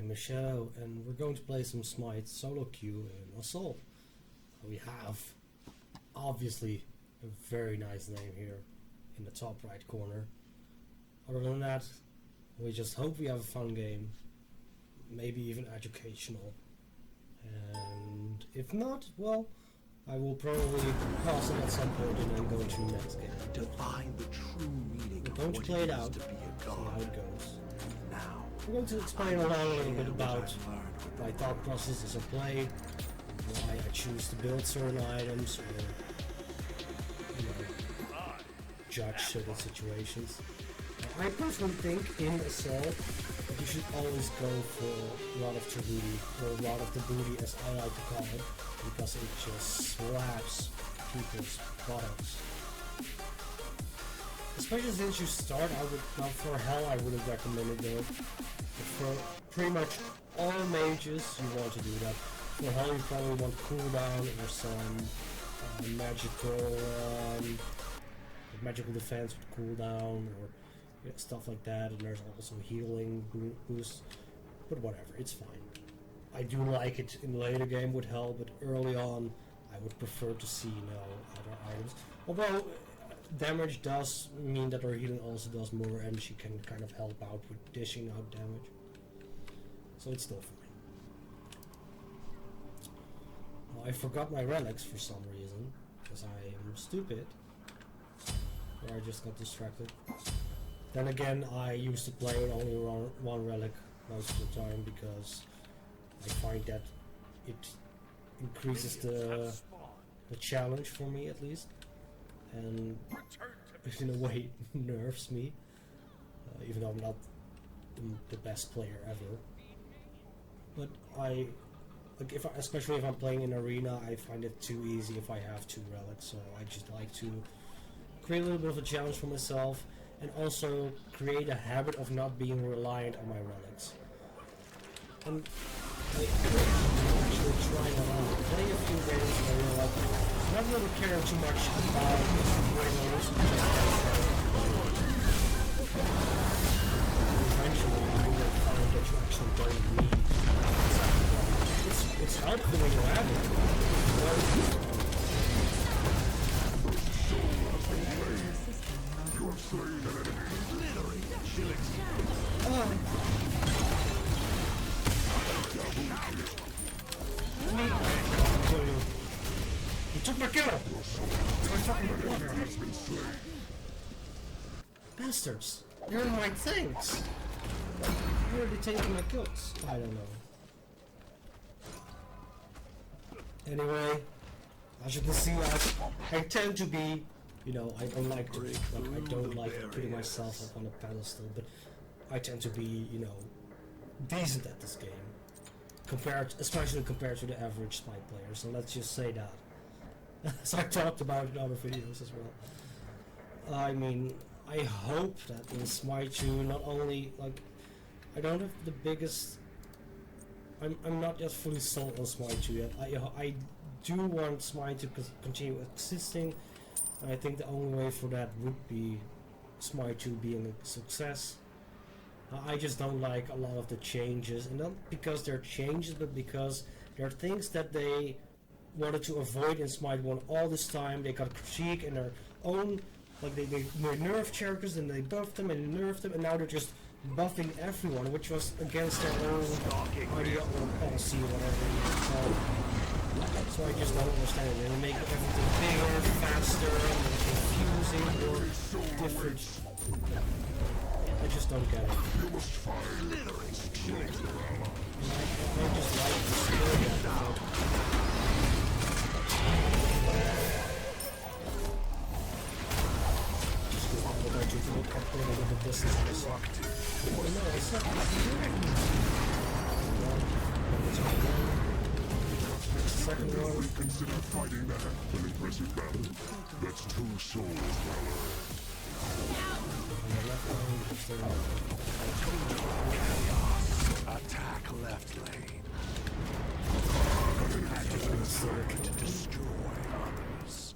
name is Shadow, and we're going to play some Smite solo queue in Assault. We have, obviously, a very nice name here in the top right corner. Other than that, we just hope we have a fun game, maybe even educational. And if not, well, I will probably pause it at some point and then go to the next game. Define the true meaning We're going to play it out, see how it goes. Now, I'm going to explain a little bit about my thought process as I play, why I choose to build certain items, or judge certain situations. I personally think in Assault that you should always go for a lot of booty, or a lot of the booty as I like to call it, because it just slaps people's buttocks. Especially since you start, not for Hell I wouldn't recommend it though. But for pretty much all mages you want to do that. For Hell you probably want cooldown or some magical defense with cooldown or stuff like that, and there's also healing boosts, but whatever, it's fine. I do like it in the later game with Hell, but early on I would prefer to see other items. Although damage does mean that her healing also does more, and she can kind of help out with dishing out damage, so it's still fine. Well, I forgot my relics for some reason, because I am stupid, or I just got distracted. Then again, I used to play with only one relic most of the time because I find that it increases the challenge for me at least, and in a way nerfs me, even though I'm not the best player ever. But especially if I'm playing in arena, I find it too easy if I have two relics, so I just like to create a little bit of a challenge for myself, and also create a habit of not being reliant on my relics. And I actually try to play a few games where you're like, not really caring too much about winners, eventually you will find that you actually don't need. It's helpful when you have it. You took my kill! It's my fucking brother! Bastards! You're in my things! You're already taking my kills. I don't know. Anyway, as you can see, I tend to be, I don't like putting myself up on a pedestal, but I tend to be, decent at this game, especially compared to the average Smite player. So let's just say that. As I talked about in other videos as well. I mean, I hope that in Smite 2, not only I don't have the biggest. I'm not yet fully sold on Smite 2 yet. I do want Smite to continue existing. And I think the only way for that would be Smite 2 being a success. I just don't like a lot of the changes, and not because they're changes, but because there are things that they wanted to avoid in Smite 1 all this time. They got critique in their own, they nerfed characters and they buffed them and nerfed them, and now they're just buffing everyone, which was against their own idea or policy or whatever you want to call it. So I just don't understand it. They make everything bigger, faster, more confusing, or different. I just don't get it. I just like the story of it. Just because I would like to look up there with the distance of the sock. No, it's not. Second one. Consider fighting that an impressive battle. That's two souls power. Attack left lane. Destroy others.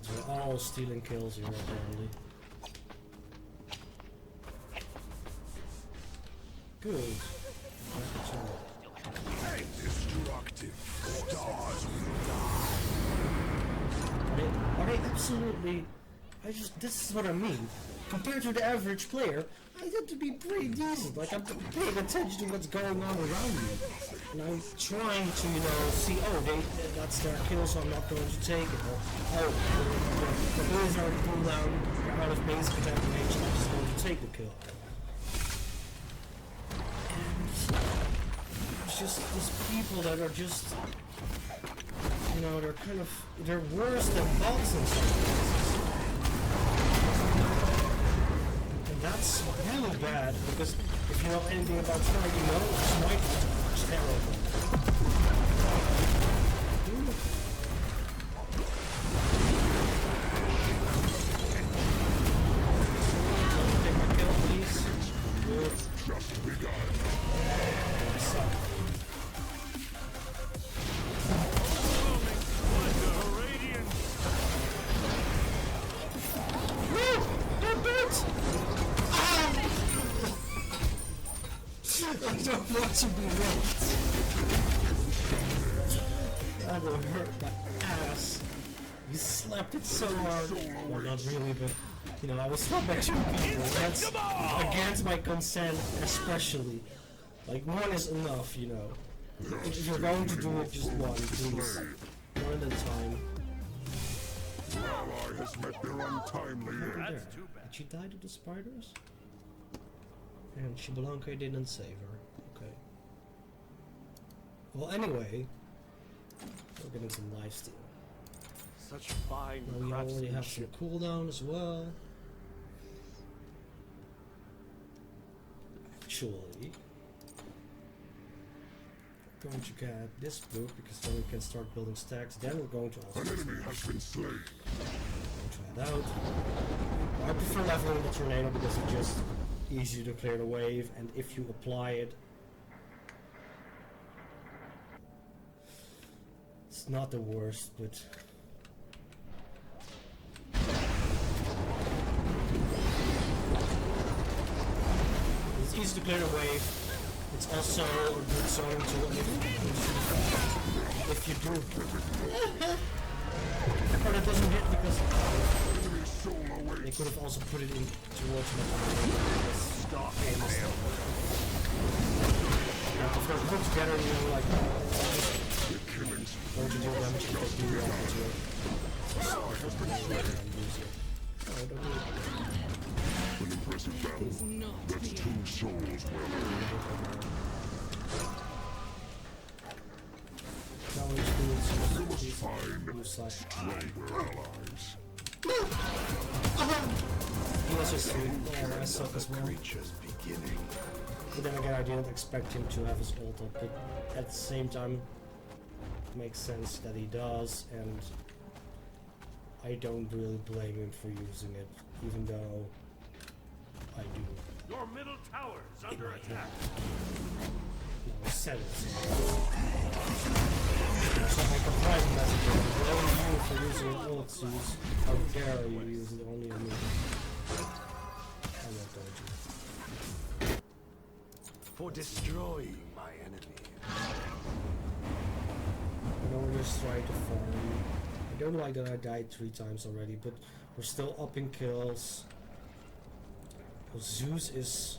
We're all stealing kills here apparently. good. Destructive stars Are they absolutely... this is what I mean. Compared to the average player, I tend to be pretty decent. Like, I'm paying attention to what's going on around me. And I'm trying to, see, that's their kill, so I'm not going to take it. Or, the boys are cooldown, they're out of basic attack range, and I'm just going to take the kill. It's just these people that are just, they're worse than bots in some cases. And that's really bad, because if you know anything about Smite, Smite is terrible. Take my kill, please. Good. Just begun. I don't want to be raped. That will hurt my ass. You slapped it so hard. Well, not really, but I was slapped by 2 people. That's against my consent, especially. Like, 1 is enough, If you're going to do it, just 1, please. 1 at a time. Your ally has met their untimely end. There. Did she die to the spiders? And Shibalanka didn't save her. Okay. Well, anyway, we're getting some lifesteal. Such fine Now we already have some cooldown as well. Actually, we're going to get this book because then we can start building stacks. Then we're going to also An enemy has been slain. try it out. I prefer leveling the tornado because it's just easier to clear the wave, and if you apply it, it's not the worst, but it's easy to clear the wave. It's also a good zoning tool if you do. But it doesn't hit because they could have also put it in towards my stop aim. If they're put together, like going to do damage if they do damage to it. An impressive battle. That's 2 souls well earned. You must find stronger allies. He was just I suck as well. But then again, I didn't expect him to have his ult up, but at the same time, it makes sense that he does, and I don't really blame him for using it, even though I do. Your middle tower is under attack. No, I said it. So I can private message him. Whatever you do for using an ult, Zeus, how dare you use it only on me? I won't told you. for destroying my enemy. We're just trying to farm. I don't like that I died 3 times already, but we're still upping kills. Zeus is,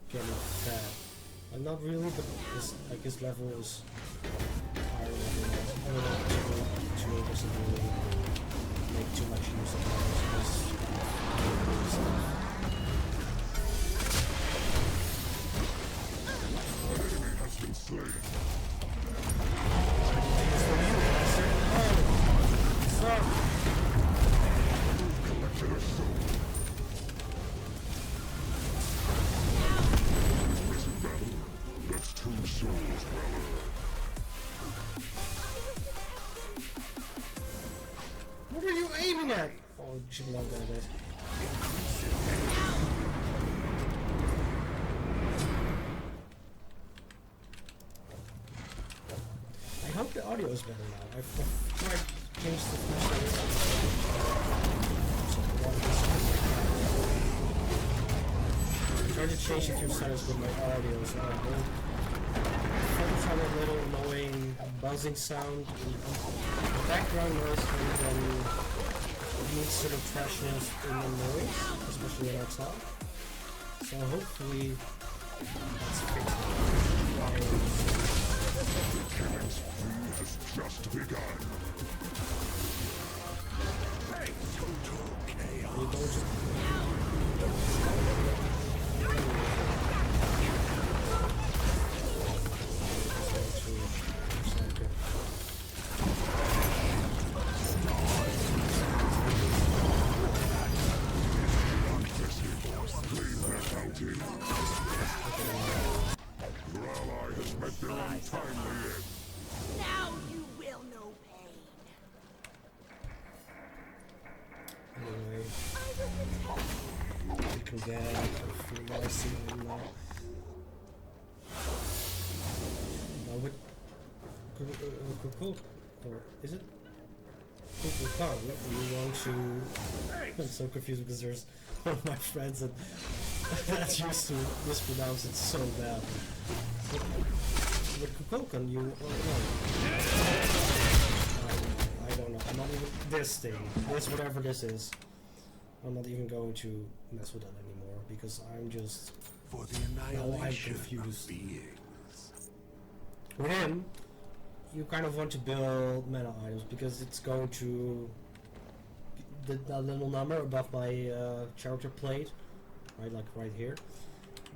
getting fat. Not really, but his level is higher level. I don't know, 2 doesn't really make too much use of his stuff. An enemy has been slain. Collected a soul. Impressive battle. That's 2 souls well earned. What are you aiming at? Oh, you should love that. I hope the audio is better now. I've tried to change the feature. try to change a few settings with my audio, so I don't focus on a little annoying buzzing sound. The background noise when it needs sort of freshness in the noise, especially when I talk. So hopefully that's fixed. The killing spree has just begun. Total chaos. You don't just... Your ally has met their untimely end. Now you will know pain. Anyway, I will protect you can get a few nice in now. Now with Kukulkan, or is it Kukulkan? You want to... I'm so confused because there's one of my friends that used to mispronounce it so bad. With Kukulkan, you... Oh, no. I don't know. I'm not even... This thing. This, whatever this is. I'm not even going to mess with that anymore because I'm just... For the Now I'm annihilation confused. of beings. With him, you kind of want to build mana items because it's going to... That little number above my character plate, right, like right here,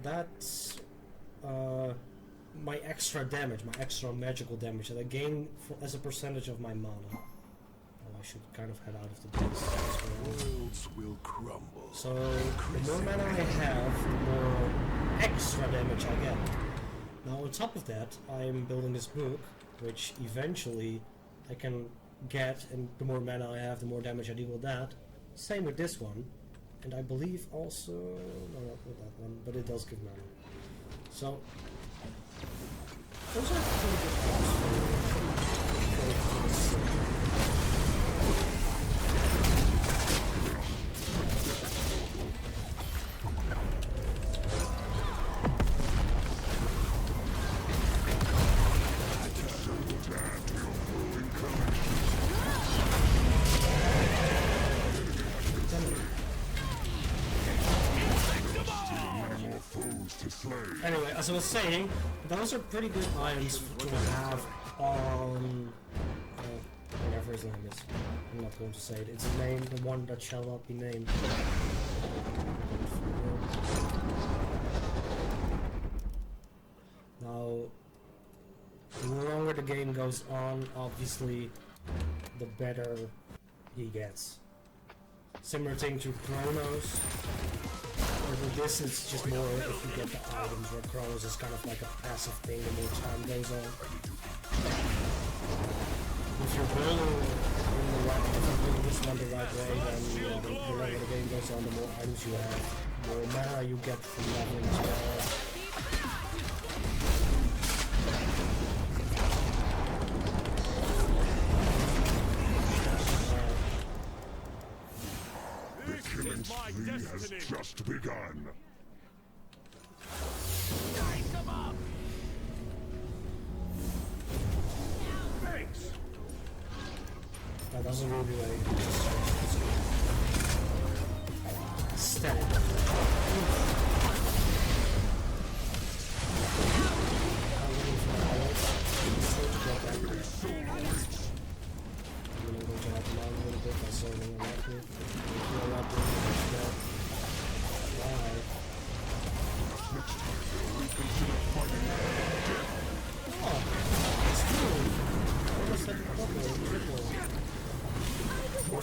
that's my extra damage, my extra magical damage that I gain as a percentage of my mana. Oh, I should kind of head out of the base. Worlds will crumble. So the more mana I have, the more extra damage I get. Now on top of that, I'm building this book, which eventually I can get, and the more mana I have, the more damage I deal with that. Same with this one, and I believe also, no, not with that one, but it does give mana. So those are pretty good Anyway, as I was saying, those are pretty good items to have on whatever his name is. I'm not going to say it. It's a name, the one that shall not be named. Now, the longer the game goes on, obviously, the better he gets. Similar thing to Chronos. But with this, it's just more if you get the items, where Chronos is kind of like a passive thing the more time goes on. If you're building in the right, if you're building this one the right way, then the longer the game goes on, the more items you have, the more mana you get from leveling as well. The killing spree has just begun. Thanks. That doesn't really like static.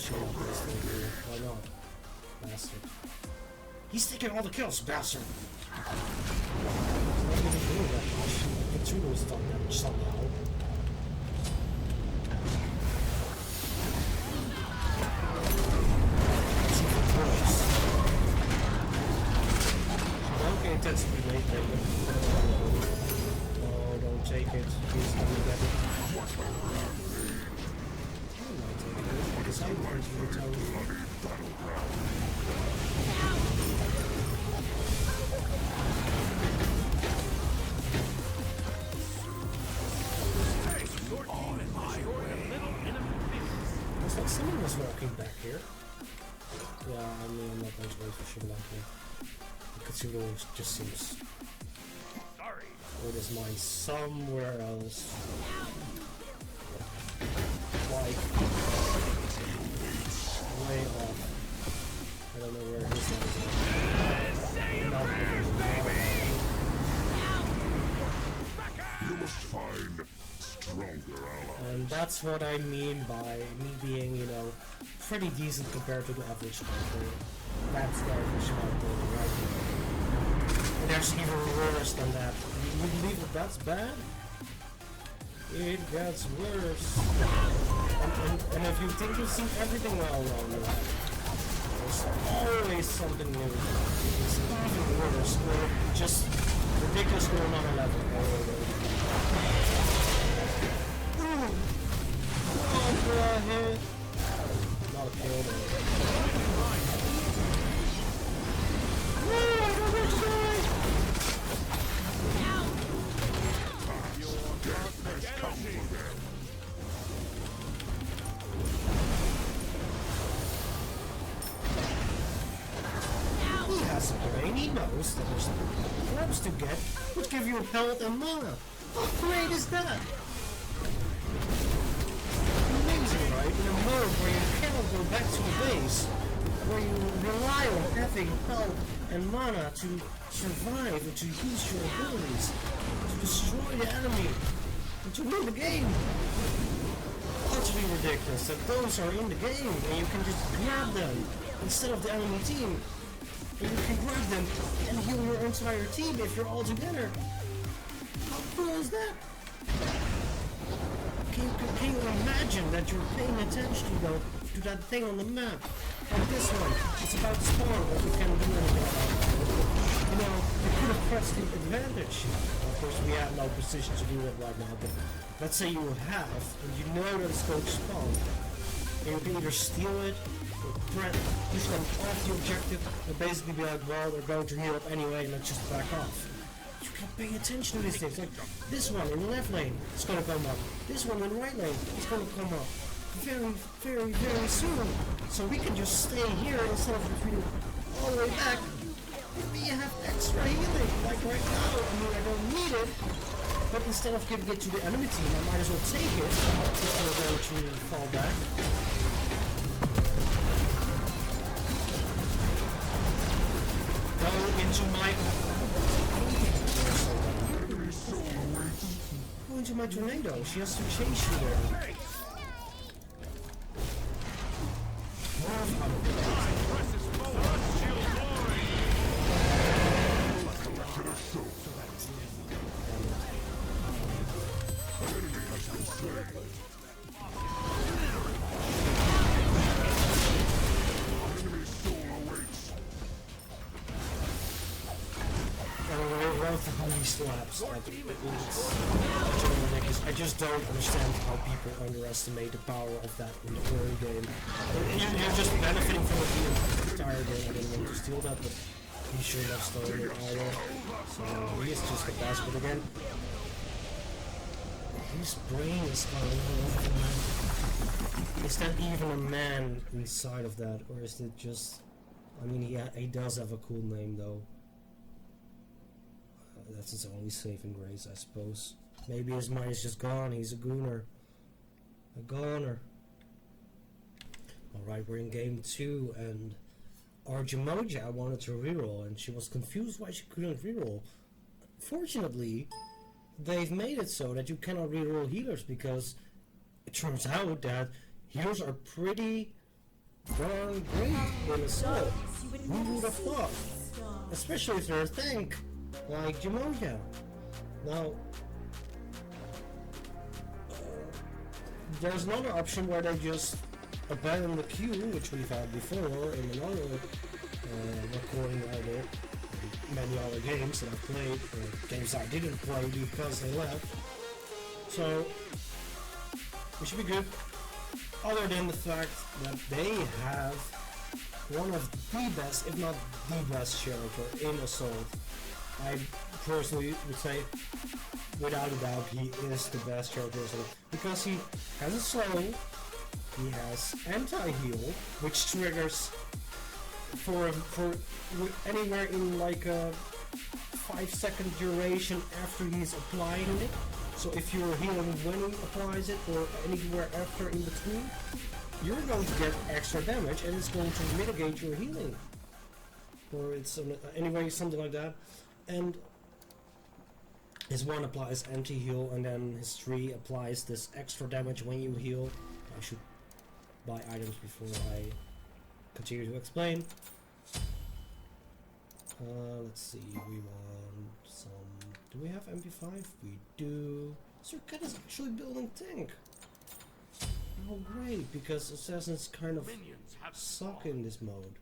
Why not? Bastard. He's taking all the kills, bastard! He's not even doing that much. Cthulhu has done damage somehow. It's even worse. Don't get intensively late, David. No, don't take it. He's gonna get it. Because I'm going to return. is walking back here. Yeah, I mean, I'm not going to wait for Shimon here. Katsuro just seems... Sorry. With his mind somewhere else. Like... way off. I don't know where his head is at. You must find stronger allies. And that's what I mean by me being, you know, pretty decent compared to the average character. That's the average character right there. And there's even worse than that. You believe that that's bad? It gets worse. And if you think you've seen everything well, no, there's always something new. It's even worse, or just ridiculous to another level. What the heck? Not a kill there. He has a brain, he knows that there's orbs to get, which give you health and mana. How great is that? Amazing, right? In a mode where you cannot go back to the base, where you rely on having health and mana to survive and to use your abilities, to destroy the enemy, and to win the game. Utterly ridiculous that those are in the game and you can just grab them instead of the enemy team. And you can grab them and heal your entire team if you're all together. How cool is that? Can you imagine that you're paying attention though to that thing on the map? And this one, it's about to spawn, what you can do anything about it. You know, you could have pressed the advantage. Of course, we have no position to do it right now, but let's say you have, and you know that it's going to spawn. And you can either steal it, or push them off the objective, or basically be like, well, they're going to heal up anyway, and let's just back off. You can pay attention to these things. Like, this one in the left lane, it's going to come up. This one in the right lane, it's going to come up. Very, very, very soon. So we can just stay here instead of retreating all the way back. We have extra healing. Like right now, I mean, I don't need it. But instead of giving it to the enemy team, I might as well take it if we're going to fall back. Go into my... Go into my tornado. She has to chase you there. Slaps. Like, I just don't understand how people underestimate the power of that in the early game. You're just benefiting from it the entire game. I didn't want to steal that, but he shouldn't have stolen it either. So he is just the best. But again, his brain is is that even a man inside of that, or is it just? I mean, he does have a cool name though. That's his only saving grace, I suppose. Maybe his mind is just gone. He's a gooner. A goner. Alright, we're in game 2, and our Jamoja wanted to reroll, and she was confused why she couldn't reroll. Fortunately, they've made it so that you cannot reroll healers, because it turns out that healers are pretty darn great in Assault. Who would have thought? Especially if they're a tank. Like Jamoja. Now, there's another option where they just abandon the queue, which we've had before in another recording either. Many other games that I've played, or games I didn't play because they left. So, we should be good. Other than the fact that they have one of the best, if not the best character in Assault. I personally would say, without a doubt, he is the best character because he has a slow, he has anti-heal, which triggers for anywhere in like a 5-second duration after he's applying it. So if you're healing when he applies it or anywhere after in between, you're going to get extra damage and it's going to mitigate your healing. Or it's anyway something like that. And his 1 applies anti-heal and then his 3 applies this extra damage when you heal. I should buy items before I continue to explain. Let's see, we want some... Do we have MP5? We do. Sir Cat is actually building tank. Oh great, because assassins kind of suck in this mode.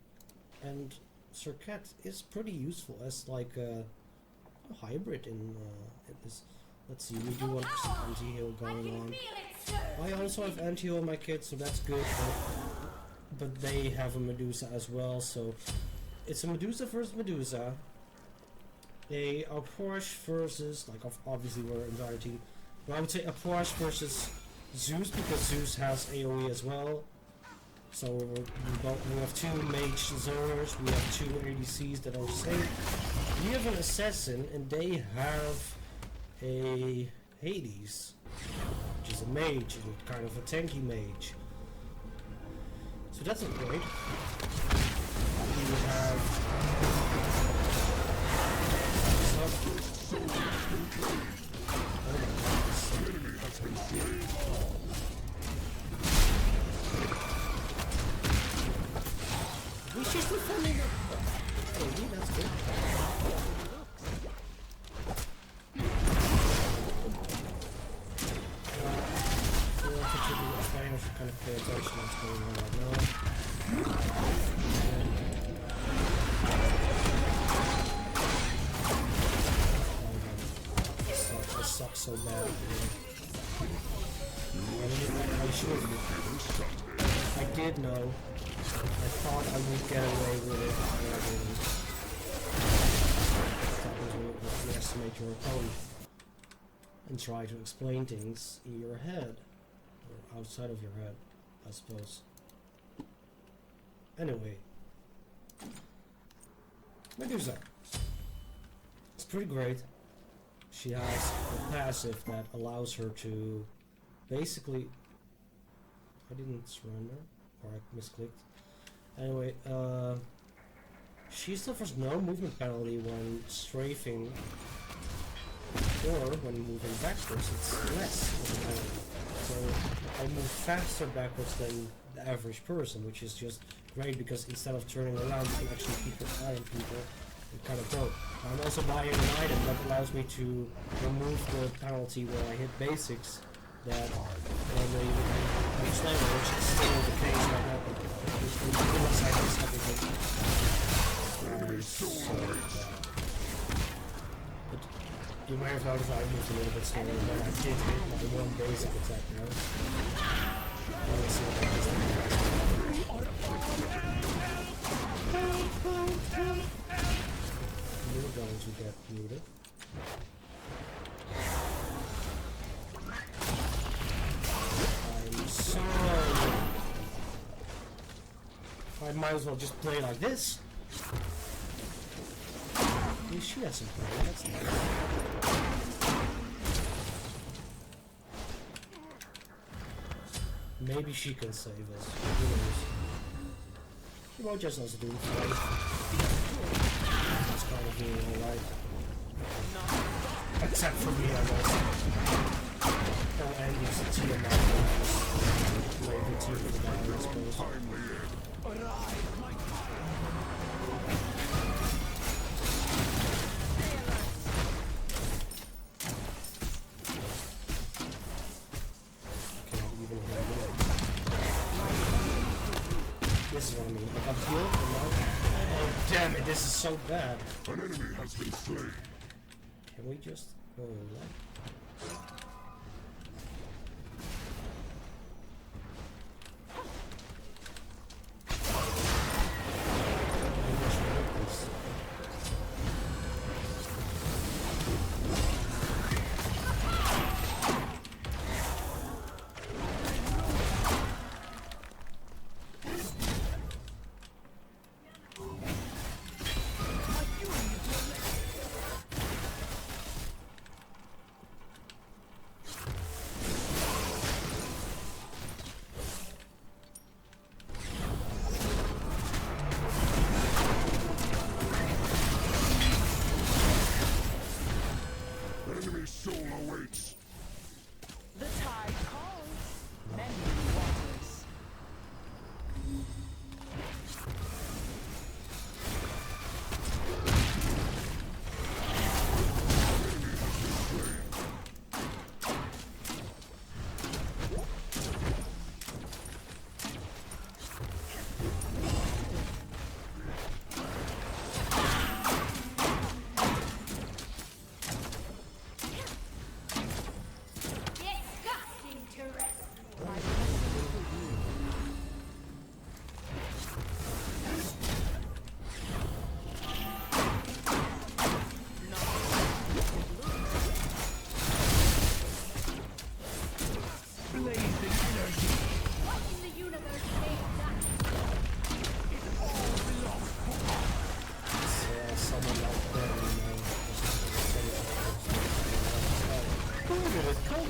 And Sir Cat is pretty useful as like a hybrid in this. Let's see, we do want some anti-heal going on. I also have anti-heal on my kit, so that's good. But they have a Medusa as well, so it's a Medusa versus Medusa. A Porsche versus, like obviously we're entire team. But I would say a Porsche versus Zeus because Zeus has AoE as well. So we have 2 mage zoners, we have 2 ADCs that are safe. We have an assassin and they have a Hades, which is a mage, kind of a tanky mage. So that's not great. We have we should be defending it. Hey, that's good. I should kind of pay attention to what's going on right now. This sucks so bad. I should. I did know. I thought I would get away with it. That was what estimate your opponent and try to explain things in your head. Or outside of your head, I suppose. Anyway. Medusa. It's pretty great. She has a passive that allows her to basically... I didn't surrender, or I misclicked. Anyway, she suffers no movement penalty when strafing, or when moving backwards, it's less of a penalty. So I move faster backwards than the average person, which is just great because instead of turning around, you can actually keep your eye on people and kind of go. I'm also buying an item that allows me to remove the penalty where I hit basics that normally would slayer, which is still the case right now. Unless I miss everything. But you might have noticed I moved a little bit slower, but I did hit my 1 basic attack now. Let's see what that is. You're going to get muted. I'm sorry. I might as well just play like this. At least she hasn't played, that's nice. Maybe she can save us. Who knows? She might just also do it today. That's kind of being alright. Except for me, I guess. Oh, and it's a team now. Play the team for the battle, I suppose. This is what I mean. Like up here, oh damn it, this is so bad. An enemy has been slain. Can we just go left?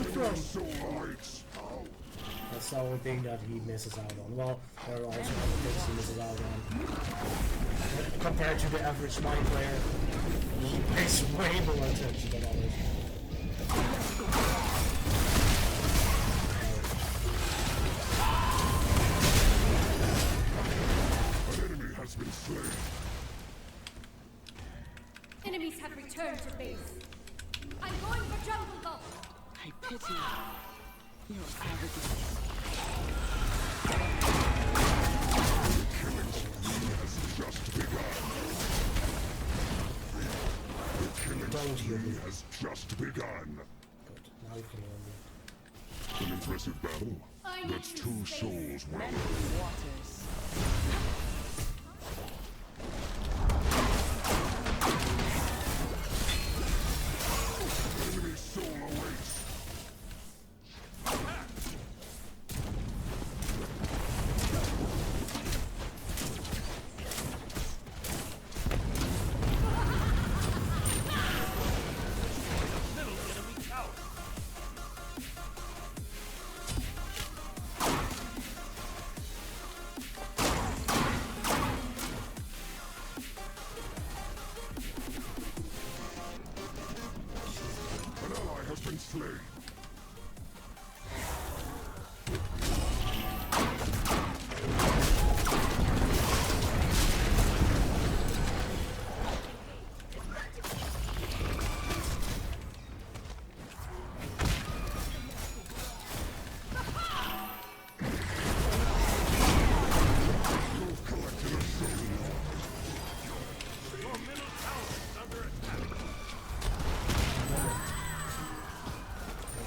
coming from? Soullites. That's the only thing that he misses out on. Well, there are also other things he misses out on. But compared to the average Smite player, he pays way more attention than others. An enemy has been slain. Enemies have returned to base. I'm going for jungle vault. I pity your arrogance. Killing spree has just begun. The killing Don't heal me. spree has just begun. Good. Now you can learn me. An impressive battle. I need That's to 2 space. souls well. Many waters. Enemy soul awaits. Middle enemy tower. An ally has been slain. You've collected a soul. Your middle tower is under attack.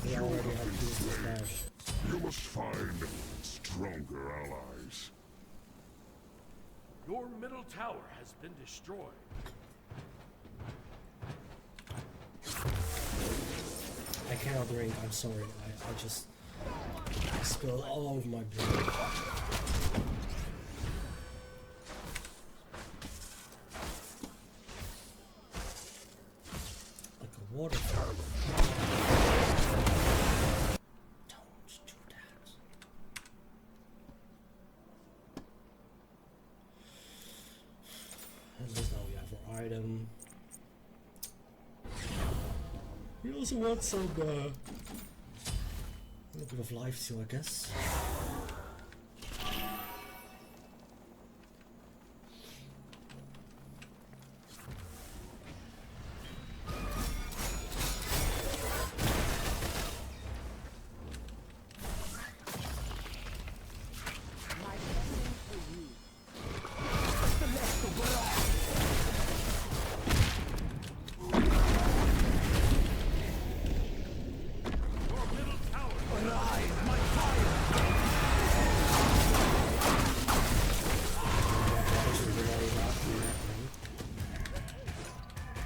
We already have to use this dash. You must find stronger allies. Your middle tower has been destroyed. I cannot drink, I'm sorry. I spill all over my beard. Like a waterfall. Don't do that. At least now we have our item. We also want some, a little bit of life too, I guess. My blessing for you. Your middle tower. Actually, we're already not doing that thing.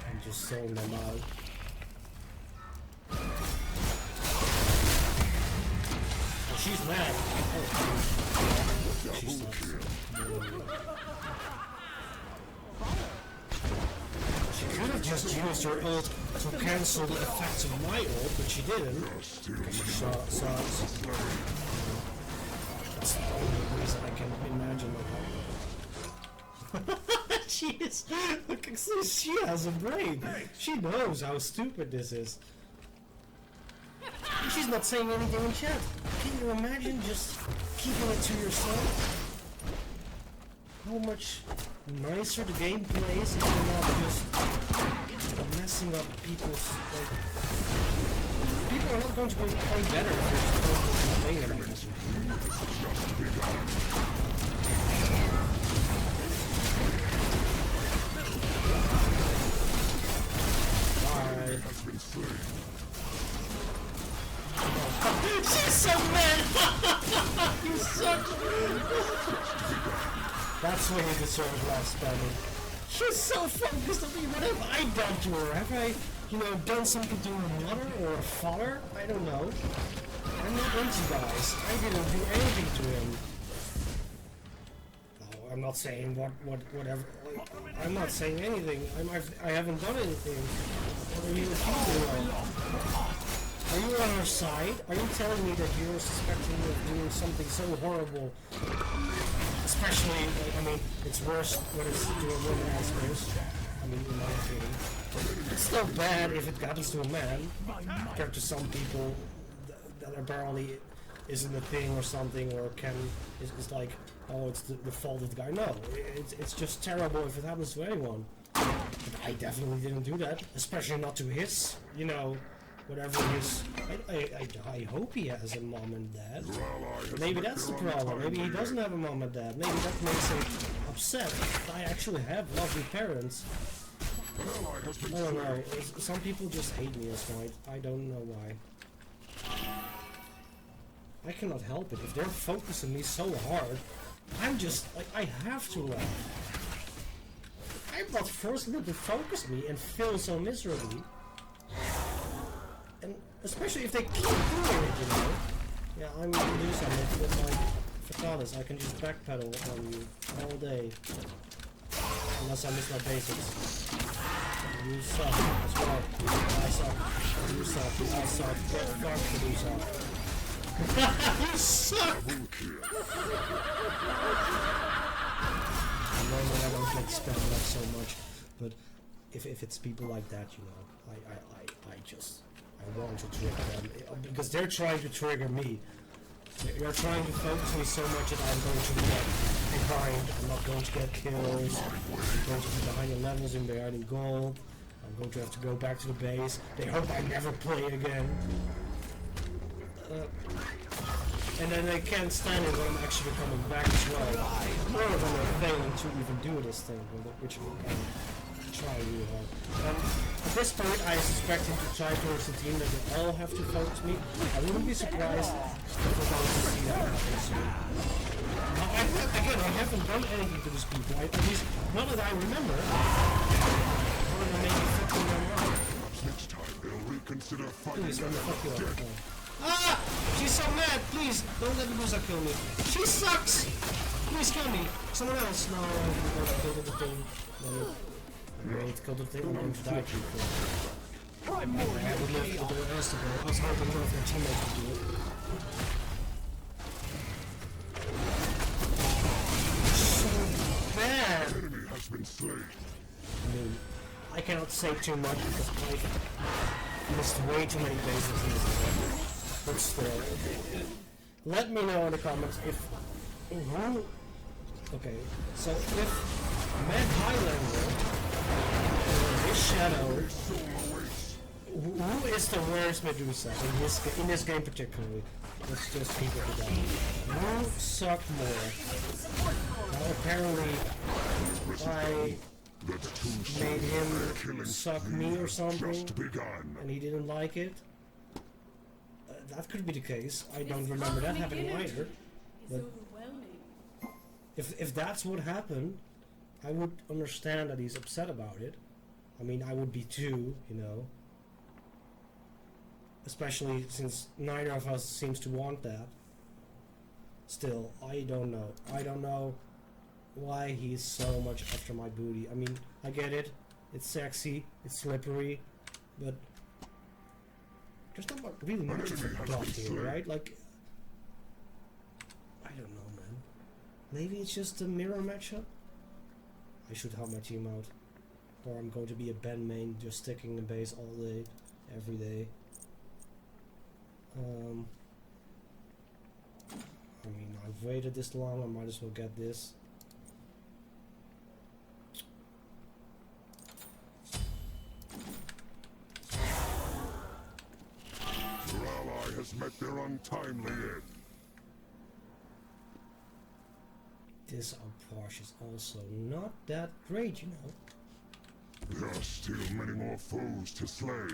I'm just sowing them out. Oh, she's mad. Oh, she's not. She could have just used her ult to cancel the effects of my ult, but she didn't. Because she saw us. That's the only reason I can imagine what happened. She is. Look, she has a brain. She knows how stupid this is. She's not saying anything in chat. Can you imagine just keeping it to yourself? How much nicer the gameplay is if you're not just messing up people's. Like, people are not going to play better if you're just playing it like this. Bye. She's so mad! You suck! That's what you deserve last Spanish. She's so focused on me. What have I done to her? Have I, done something to her mother or her father? I don't know. I'm not into guys. I didn't do anything to him. No, I'm not saying whatever. I'm not saying anything. I haven't done anything. What are you accusing of? I Are you on our side? Are you telling me that you're suspecting me of doing something so horrible? Especially, like, I mean, it's worse when it's to a woman as worse. I mean, in my opinion. It's still bad if it happens to a man, compared to some people that apparently isn't a thing or something, or is like, oh, it's the fault of the guy. No, it's just terrible if it happens to anyone. But I definitely didn't do that, especially not to his, you know, whatever his. I hope he has a mom and dad. Maybe that's the problem. Maybe he doesn't have a mom and dad. Maybe that makes him upset. I actually have lovely parents. I don't know. Some people just hate me as white. I don't know why. I cannot help it. If they're focusing me so hard, I'm just like, I have to laugh. I'm not forcing them to focus me and fail so miserably. And especially if they keep doing it, you know. Yeah, I'm gonna do something with my fatalis. I can just backpedal on you all day. Unless I miss my basics. You suck as well. I suck. You suck. I suck. Get fucked, you suck. You suck! Normally I don't like spam that so much, but if it's people like that, you know, I want to trigger them because they're trying to trigger me. They're trying to focus me so much that I'm going to get behind. I'm not going to get kills. I'm going to be behind the levels in the hiding goal. I'm going to have to go back to the base. They hope I never play again. And then they can't stand it when I'm actually coming back as well. More of them are failing to even do this thing, which we can try really hard. At this point, I suspect him to try towards the team that they all have to focus me. I wouldn't be surprised if we're going to see that happen soon. I haven't done anything to these people. At least, not that I remember. Or they may be fucking them up. Next time they'll reconsider fighting. Please, let me fuck you up. Ah! She's so mad! Please, don't let Medusa kill me. She sucks! Please kill me. Someone else. No, I'm going to kill the thing. No. I'm going to kill the thing. I'm going to die too quick. I would love for the rest of it. I was hoping one of their teammates would do it. So bad! Enemy has been slain. I mean, I cannot say too much because I've missed way too many bases in this game. But still, let me know in the comments if who. Okay, so if Mad Highlander or his shadow, who is the worst Medusa in this game particularly? Let's just keep it to that. Who suck more? Well, apparently, I made him suck me or something, and he didn't like it. That could be the case. I don't remember that happening either. But if that's what happened, I would understand that he's upset about it. I mean, I would be too, you know. Especially since neither of us seems to want that. Still, I don't know. I don't know why he's so much after my booty. I mean, I get it. It's sexy. It's slippery. But there's not really much of a plot here, right? Like, I don't know, man. Maybe it's just a mirror matchup? I should help my team out. Or I'm going to be a Ben main, just sticking the base all day, every day. I mean, I've waited this long, I might as well get this. Has met their untimely end. This Porsche is also not that great, you know. There are still many more foes to slay.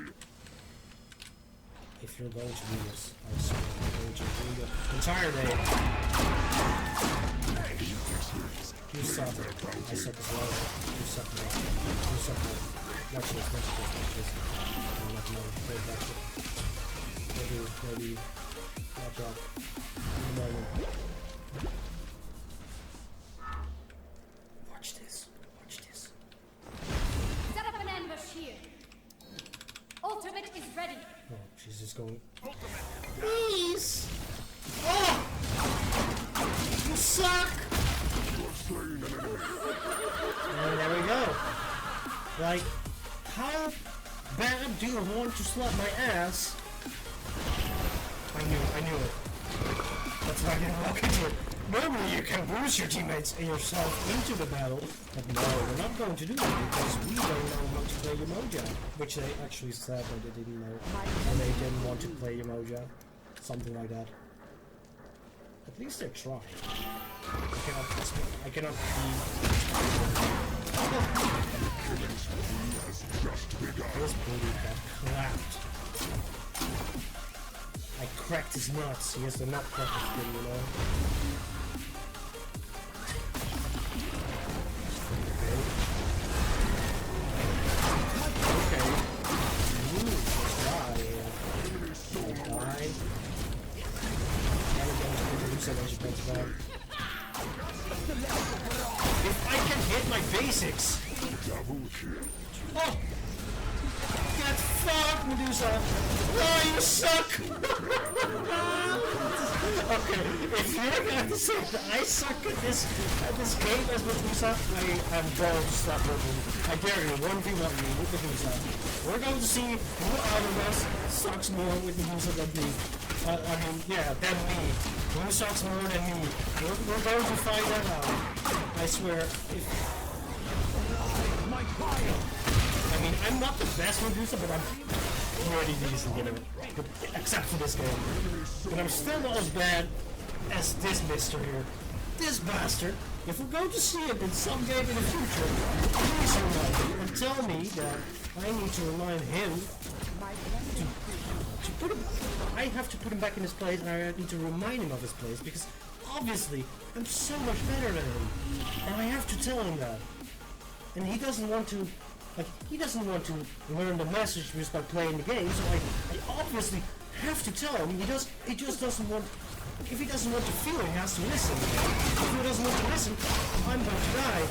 If you're going to do this, I swear you're going to do the entire day. You suck. I suck as well. You suck as well. You suck as well. Watch this, watch this, watch this. I'm not going to play that shit. Maybe watch out in the moment. Watch this. Watch this. Set up an ambush here. Ultimate ultimate is ready. Oh, she's just going. Please! Oh! You suck! And there we go. Like, how bad do you want to slap my ass? I knew it. That's why I didn't walk into it. Normally you can boost your teammates and yourself into the battle, but no, we're not going to do that because we don't know how to play Yemoja. Which they actually said that they didn't know. And they didn't want to play Yemoja. Something like that. At least they're trying. I cannot be... This booty got clapped. I cracked his nuts. He has the nut cracker skin, you know. Okay. Ooh, just die here. Die. If I can hit my basics. Oh! Get fucked, Medusa! Oh, you suck! Okay, if you're going to say that I suck at this game as Medusa, I am going to stop working. I dare you, 1v1 me with Medusa. We're going to see who out of us sucks more with Medusa than me. I mean, yeah, than me. Who sucks more than me? We're going to find that out. I swear. I mean, I'm not the best Medusa, but I'm pretty decent, you know. Except for this game. But I'm still not as bad as this mister here. This bastard. If we're going to see it in some game in the future, please remind me and tell me that I need to remind him to put him... I have to put him back in his place, and I need to remind him of his place, because obviously I'm so much better than him. And I have to tell him that. And he doesn't want to... Like, he doesn't want to learn the message just by playing the game, so I obviously have to tell him. He just doesn't want... If he doesn't want to feel it, he has to listen. If he doesn't want to listen, I'm going to die.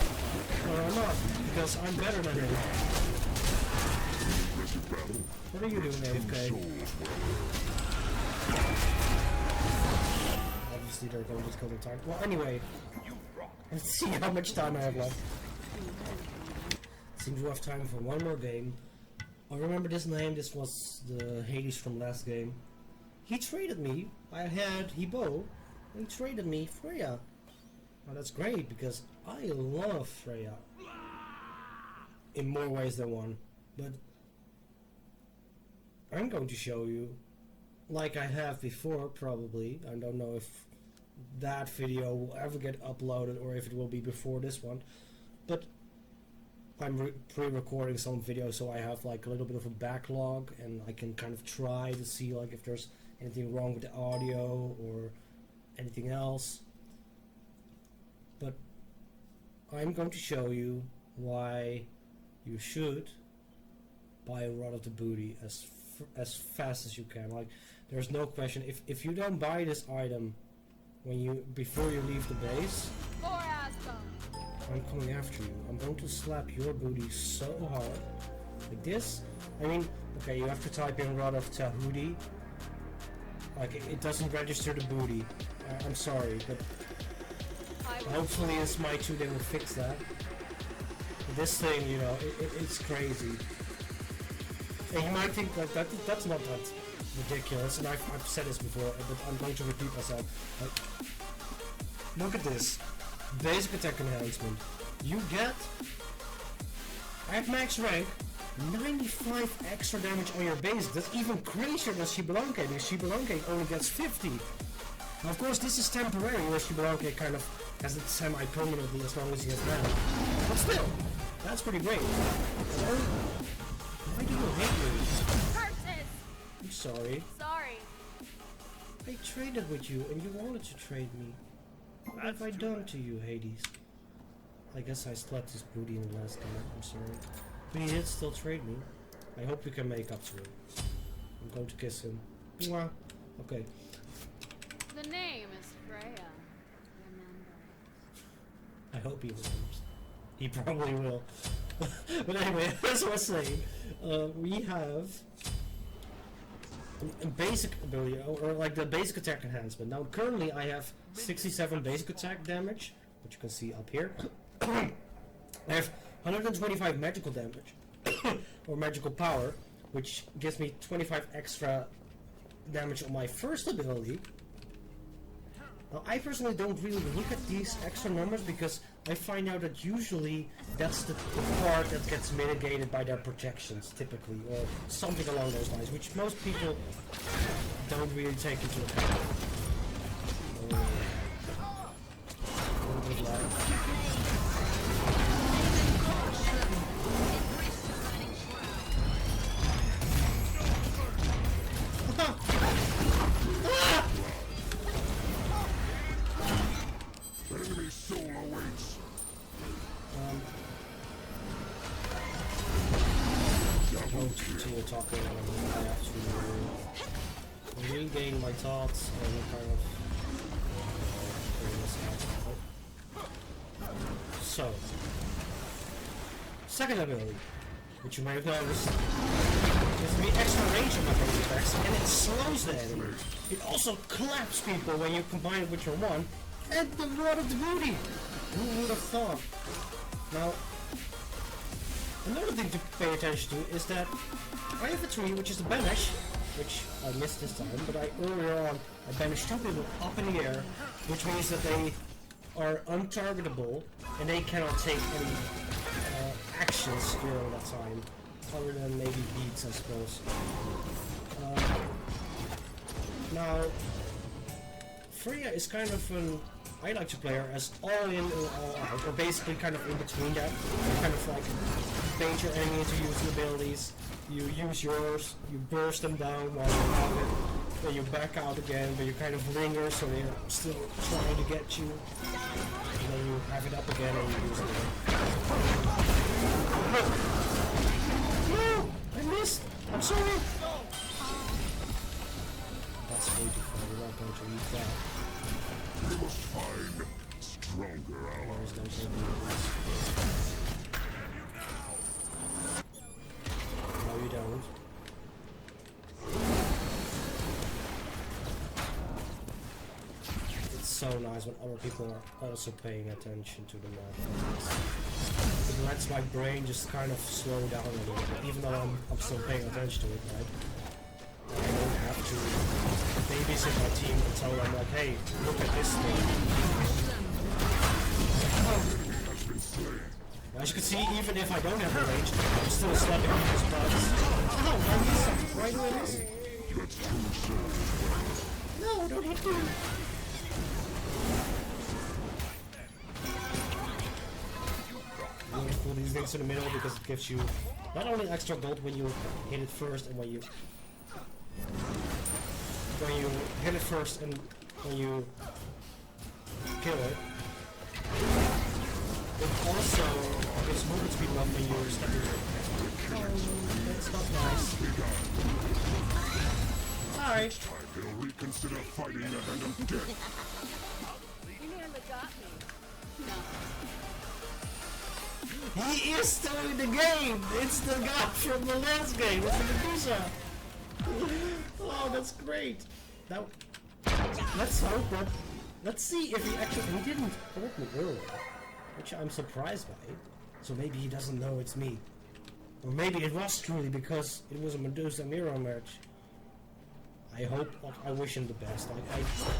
Or I'm not, because I'm better than him. What are you doing, AFK? Obviously they're going to just kill the target. Well, anyway, let's see how much time I have left. Seems we have time for one more game. I remember this name. This was the Hades from last game. He traded me. I had Hebo. He traded me Freya. Now that's great because I love Freya. In more ways than one. But I'm going to show you, like I have before probably. I don't know if that video will ever get uploaded or if it will be before this one. But I'm pre-recording some videos, so I have like a little bit of a backlog, and I can kind of try to see like if there's anything wrong with the audio or anything else. But I'm going to show you why you should buy a Rod of the Booty as fast as you can. Like, there's no question. If you don't buy this item before you leave the base, I'm coming after you. I'm going to slap your booty so hard. Like this. I mean, okay, you have to type in Rod of Tahuti. Like, it doesn't register the booty. I'm sorry, but hopefully in Smite 2 they will fix that. But this thing, you know, it's crazy. And you might think like that's not that ridiculous, and I've said this before, but I'm going to repeat myself. Like, look at this. Basic attack enhancement. You get, at max rank, 95 extra damage on your base. That's even crazier than Shibalanke, because Shibalanke only gets 50. Now, of course, this is temporary, where Shibalanke kind of has it semi-permanently as long as he has mana. But still, that's pretty great. Why do you hate me? Curses! I'm sorry. Sorry. I traded with you, and you wanted to trade me. What have I done to you, Hades? I guess I slapped his booty in the last game. I'm sorry. But he did still trade me. I hope we can make up to it. I'm going to kiss him. Mwah. Okay. The name is Freya. Remember. I hope he remembers. He probably will. But anyway, as I was saying, we have a basic ability, or like the basic attack enhancement. Now currently I have 67 basic attack damage, which you can see up here. I have 125 magical damage, or magical power, which gives me 25 extra damage on my first ability. Now I personally don't really look at these extra numbers because I find out that usually that's the part that gets mitigated by their projections typically, or something along those lines, which most people don't really take into account. Enemy soul awaits. I won't continue talking. I have to regain my thoughts and kind of figure this out. So, second ability, which you might have noticed, gives me extra range on my basic attacks, and it slows the enemy. It also claps people when you combine it with your one, and the Rod of the Booty! Who would have thought? Now, another thing to pay attention to is that I have a tree which is a banish, which I missed this time, but earlier on I banished two people up in the air, which means that they are untargetable and they cannot take any actions during that time, other than maybe beats, I suppose. Now, Freya is kind of an... I like to play her as all in or all out, or basically kind of in between that. You kind of like bait your enemy into using abilities, you use yours, you burst them down while you have it, then you back out again, but you kind of linger so they're still trying to get you, and then you have it up again and you use it again. No! I missed! I'm sorry! That's way too far, we're not going to read that. We must find stronger allies. No, you don't. It's so nice when other people are also paying attention to the map. It lets my brain just kind of slow down a little bit, even though I'm still paying attention to it, right? I don't have to babysit my team and tell them like, hey, look at this thing. As you can see, even if I don't have the range, I'm still slapping people's butts. Oh, I missed something. Why do I miss it? No, don't hit me. I'm going to pull these things in the middle because it gives you not only extra gold when you hit it first and when you hit it first and when you kill it. It also gives movement speed up when you're stepping in. Oh, that's not nice. Sorry. They'll reconsider fighting the hand of death. You nearly got me. No. He is still in the game! It's the guy from the last game, it's the Medusa! Oh, that's great! Now, let's hope that... Let's see if he actually... He didn't hold me earlier, which I'm surprised by. So maybe he doesn't know it's me. Or maybe it was truly because it was a Medusa Miro match. I hope... I wish him the best.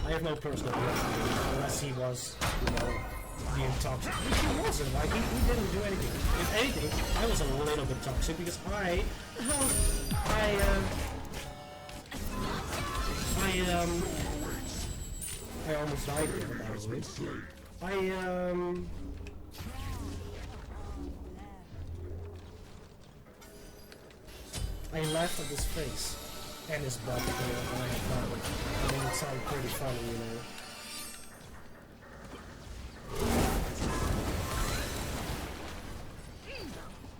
I have no personal feelings unless he was, you know, being toxic. Which he wasn't, like, he didn't do anything. If anything, I was a little bit toxic because I almost died here, by the way. I laughed at his face and his butt when I had found it. I mean, it sounded pretty funny, you know.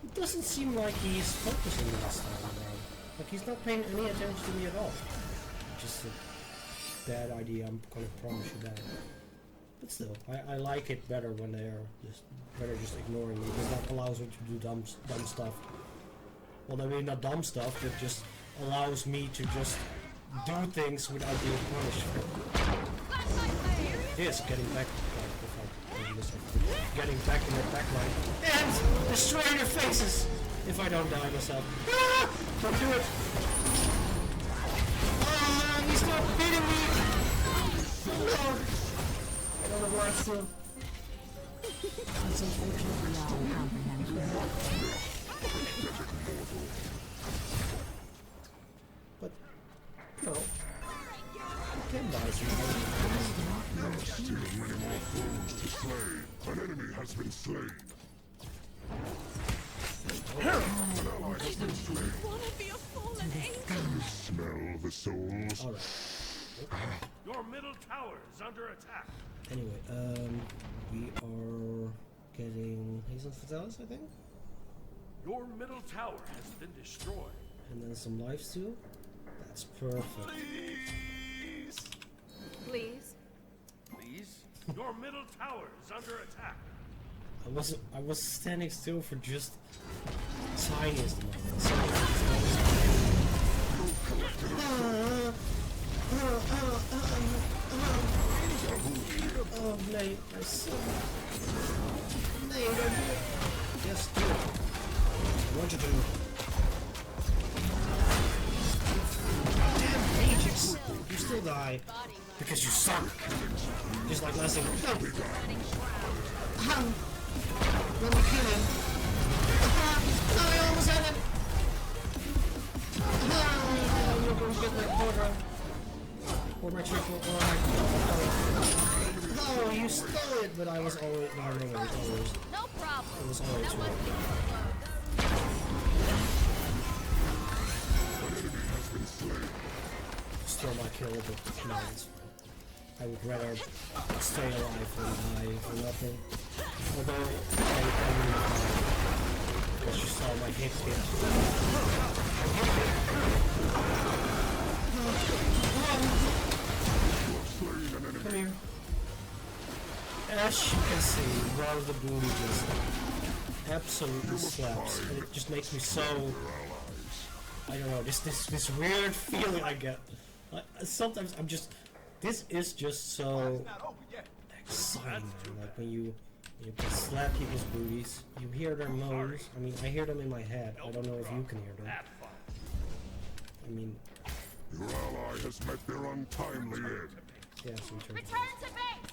It doesn't seem like he's focusing this time around. Like he's not paying any attention to me at all. Just a bad idea, I'm gonna promise you that. But still, I like it better when they're just ignoring me, because that allows me to do dumb stuff. Well, I mean not dumb stuff, but just allows me to just do things without being punished for this, getting back, getting back in the back line, and destroying their faces if I don't die myself. Ah! Don't do it! He's not beating me! No! I don't know where I'm still. That's unfortunate. But, no. Can die sometimes. There are still many more foes to slay. An enemy has been slain. An ally has been slain. Wanna be a fallen angel? You smell the souls? Alright. Your middle tower is under attack. Anyway, we are getting Hazel Fatalis, I think? Your middle tower has been destroyed. And then some life steal. That's perfect. Please. Please? Your middle tower is under attack. I was standing still for just tiniest moment. Oh, Nate, I suck. Nate, don't do it. Yes, do it. I want you to. Damn, Ajax. You still die. Because you suck. Just like last thing. No. Let me kill him. No, I almost had it. You're going to get my quarter. Or my triple, or my... No, you stole it, but I was always... No, always. No problem. It was always That too must be Still my kill, but no, it's fine. I would rather stay alive than die for nothing. Although, because you saw my hit hit. Come here. As you can see, one of the booty just absolutely slaps, and it just makes me so... I don't know, this weird feeling I get. Sometimes I'm just... This is just so exciting, like when you can slap people's booties, you hear their moans. I mean, I hear them in my head. I don't know if you can hear them. I mean... Your ally has met their untimely end. Yeah, some turn. Return to base!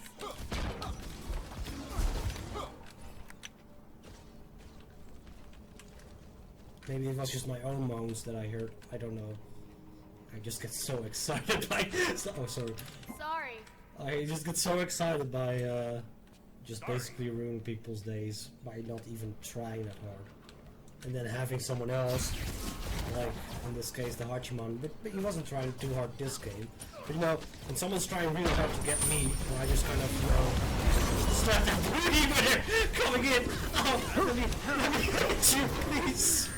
Maybe it was just my own moans that I heard. I don't know. I just get so excited by... Oh, sorry. Sorry. I just get so excited by just basically ruining people's days by not even trying that hard. And then having someone else, like in this case the Hachiman, but he wasn't trying too hard this game. But you know, when someone's trying really hard to get me, I just kind of, you know, slap that booty when they're coming in. Oh, let me hit you, please.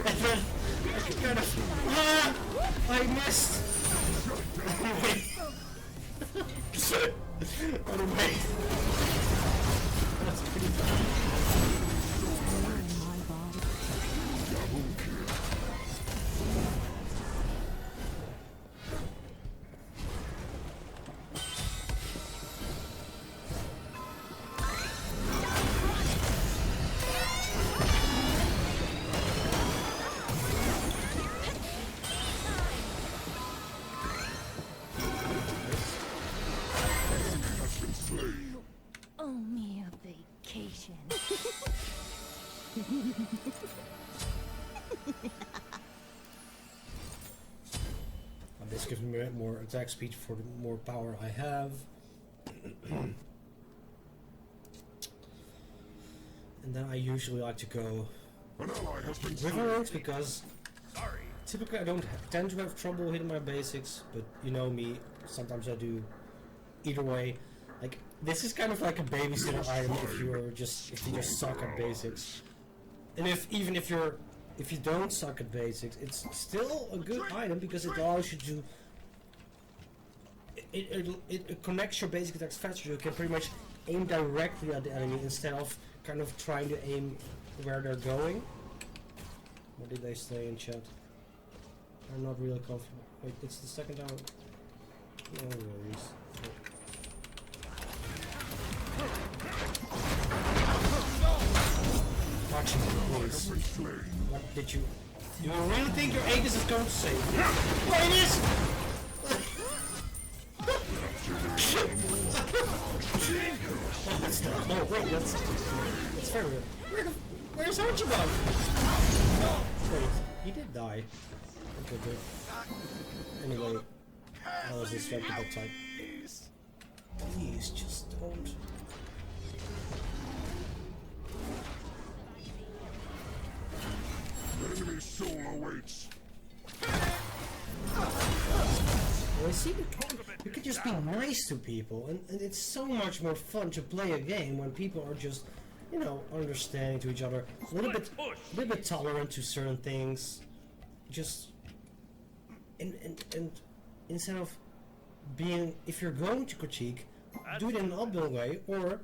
And then I can kind of, I missed. Anyway, that's pretty fun. Owe me a vacation. This gives me more attack speed for the more power I have. And then I usually like to go An ally has been river ranks because typically I don't tend to have trouble hitting my basics, but you know me, sometimes I do. Either way, like this is kind of like a babysitter item if you just suck at basics. And even if you don't suck at basics, it's still a good item because it allows you to... It connects your basic attacks faster. You can pretty much aim directly at the enemy instead of kind of trying to aim where they're going. What did they say in chat? I'm not really comfortable. Wait, it's the second time. No worries. Watching please. What did you... Do you really think your Aegis is going to save you? Well, it is! Oh, wait, that's fair. Where's Archibald? Wait, he did die. Okay, good. Anyway, I was distracted that time. Please, just don't. Enemy soul awaits. Well, see, you can just be nice to people, and it's so much more fun to play a game when people are just, you know, understanding to each other, a little bit tolerant to certain things, just, and instead of being, if you're going to critique, do it in an upbuild way, or,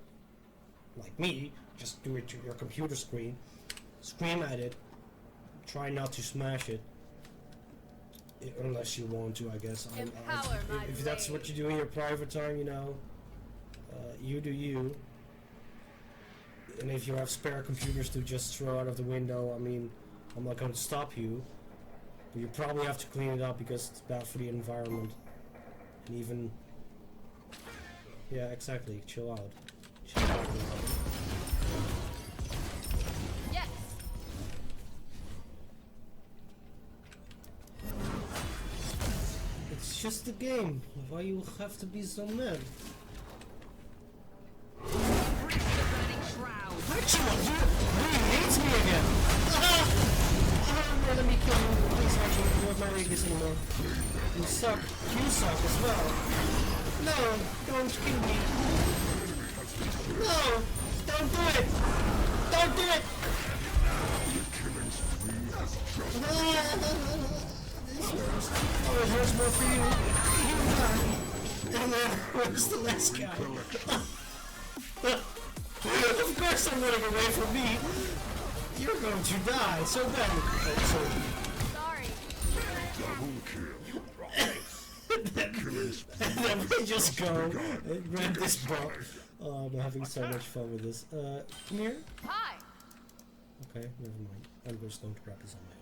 like me, just do it to your computer screen, scream at it, try not to smash it. Unless you want to, I guess. If that's what you do in your private time, you know, you do you. And if you have spare computers to just throw out of the window, I mean, I'm not going to stop you. But you probably have to clean it up because it's bad for the environment. And even... Yeah, exactly. Chill out. Chill out. Yes. It's just a game. Why you have to be so mad? Archibald, you hates me again! Let me kill you. Please, Archibald, you have my Aegis anymore. You suck. You suck as well. No, don't kill me. No! Don't do it! Don't do it! This hurts. Oh, it hurts more for you. And where's the last guy? Of course I'm running away from me. You're going to die so bad. Sorry. And then we just go and grab this ball. Oh, I'm having so much fun with this. Come here. Hi. Okay, never mind. I'm just going to grab this on my